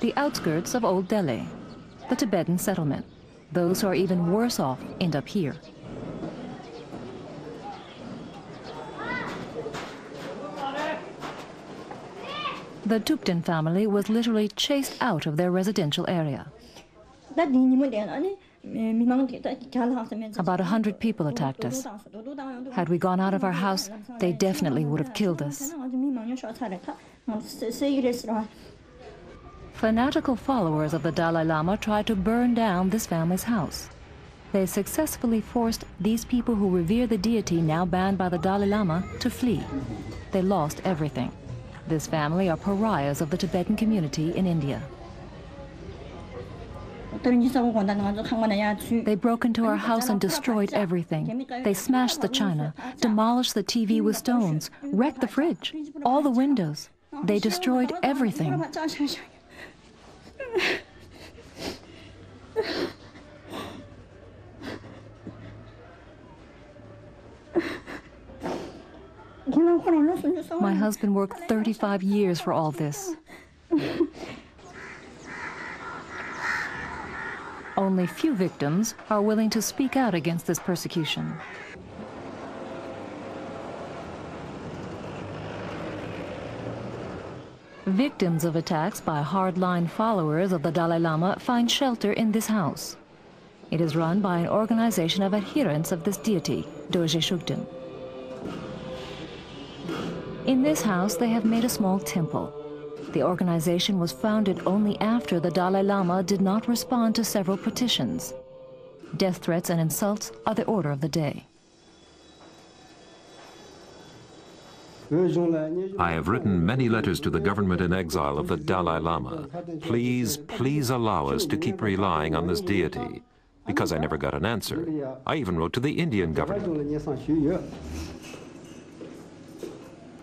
the outskirts of Old Delhi, the Tibetan settlement. Those who are even worse off end up here. The Shugden family was literally chased out of their residential area. About 100 people attacked us. Had we gone out of our house, they definitely would have killed us. Fanatical followers of the Dalai Lama tried to burn down this family's house. They successfully forced these people who revere the deity now banned by the Dalai Lama to flee. They lost everything. This family are pariahs of the Tibetan community in India. They broke into our house and destroyed everything. They smashed the china, demolished the TV with stones, wrecked the fridge, all the windows. They destroyed everything. My husband worked 35 years for all this. Only few victims are willing to speak out against this persecution. Victims of attacks by hardline followers of the Dalai Lama find shelter in this house. It is run by an organization of adherents of this deity, Doje Shugden. In this house, they have made a small temple. The organization was founded only after the Dalai Lama did not respond to several petitions. Death threats and insults are the order of the day. I have written many letters to the government in exile of the Dalai Lama. Please, please allow us to keep relying on this deity. Because I never got an answer. I even wrote to the Indian government.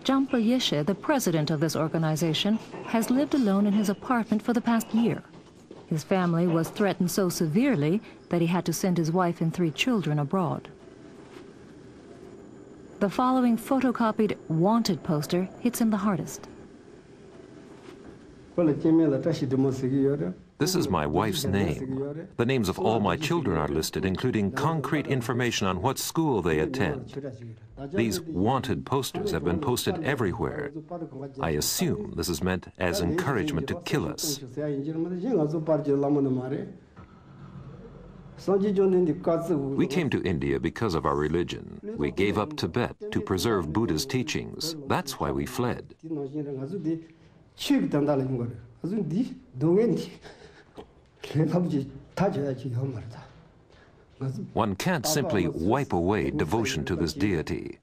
Jampa Yeshe, the president of this organization, has lived alone in his apartment for the past year. His family was threatened so severely that he had to send his wife and 3 children abroad. The following photocopied wanted poster hits him the hardest. This is my wife's name. The names of all my children are listed, including concrete information on what school they attend. These wanted posters have been posted everywhere. I assume this is meant as encouragement to kill us. We came to India because of our religion. We gave up Tibet to preserve Buddha's teachings. That's why we fled. One can't simply wipe away devotion to this deity.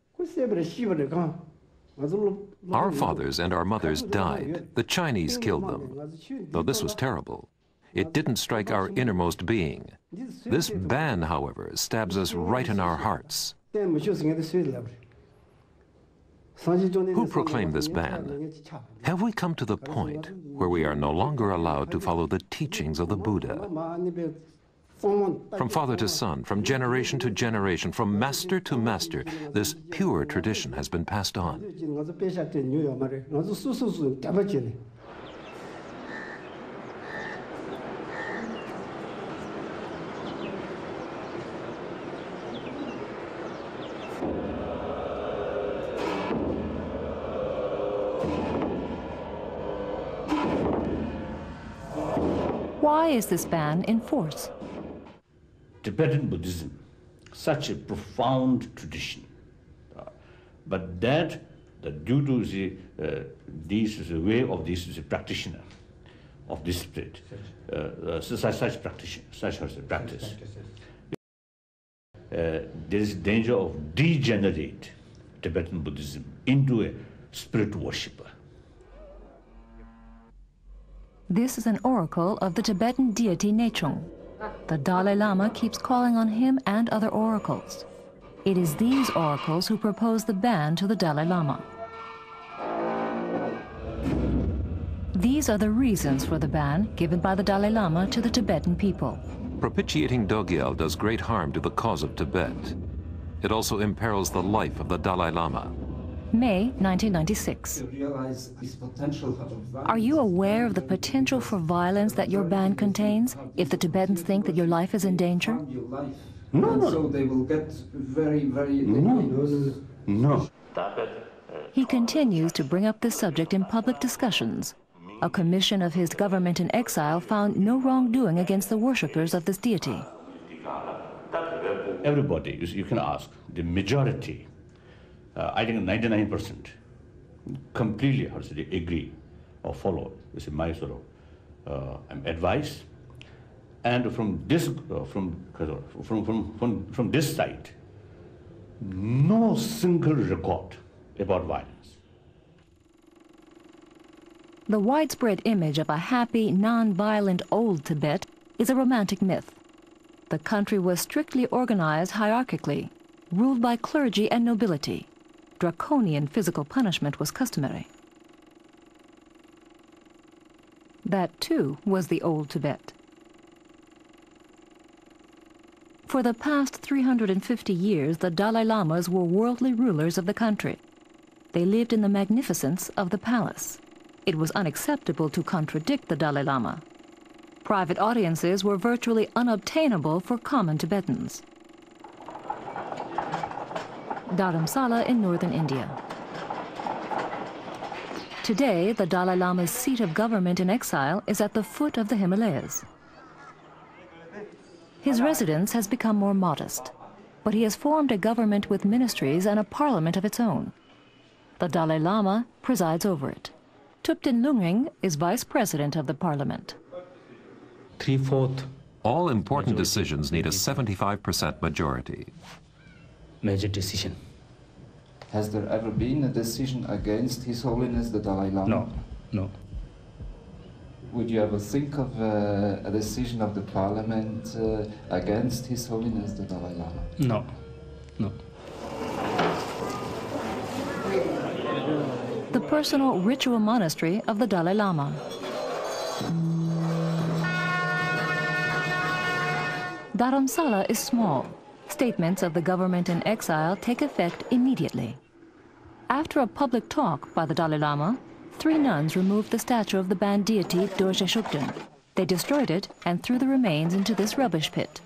Our fathers and our mothers died. The Chinese killed them. Though this was terrible, it didn't strike our innermost being. This ban, however, stabs us right in our hearts. Who proclaimed this ban? Have we come to the point where we are no longer allowed to follow the teachings of the Buddha? From father to son, from generation to generation, from master to master, this pure tradition has been passed on. Why is this ban in force? Tibetan Buddhism, such a profound tradition, but that due to the way of this practitioner of this spirit, such practice, there is danger of degenerate Tibetan Buddhism into a spirit worshipper. This is an oracle of the Tibetan deity Nechung. The Dalai Lama keeps calling on him and other oracles. It is these oracles who propose the ban to the Dalai Lama. These are the reasons for the ban given by the Dalai Lama to the Tibetan people. Propitiating Dogyal does great harm to the cause of Tibet. It also imperils the life of the Dalai Lama. May 1996. Are you aware of the potential for violence that your ban contains if the Tibetans think that your life is in danger? No. So they will get very, very... No. He continues to bring up this subject in public discussions. A commission of his government in exile found no wrongdoing against the worshippers of this deity. Everybody, you can ask, the majority, I think 99%, completely agree or follow. This is my sort of advice. And from this, from this side, no single record about violence. The widespread image of a happy, non-violent old Tibet is a romantic myth. The country was strictly organized hierarchically, ruled by clergy and nobility. Draconian physical punishment was customary. That, too, was the old Tibet. For the past 350 years, the Dalai Lamas were worldly rulers of the country. They lived in the magnificence of the palace. It was unacceptable to contradict the Dalai Lama. Private audiences were virtually unobtainable for common Tibetans. Dharamsala in northern India. Today, the Dalai Lama's seat of government in exile is at the foot of the Himalayas. His residence has become more modest, but he has formed a government with ministries and a parliament of its own. The Dalai Lama presides over it. Thupten Lungring is vice president of the parliament. 3/4 All important decisions need a 75% majority. major decision. Has there ever been a decision against His Holiness the Dalai Lama? No. Would you ever think of a decision of the parliament against His Holiness the Dalai Lama? No. The personal ritual monastery of the Dalai Lama. Dharamsala is small. Statements of the government in exile take effect immediately. After a public talk by the Dalai Lama, 3 nuns removed the statue of the banned deity Dorje Shugden. They destroyed it and threw the remains into this rubbish pit.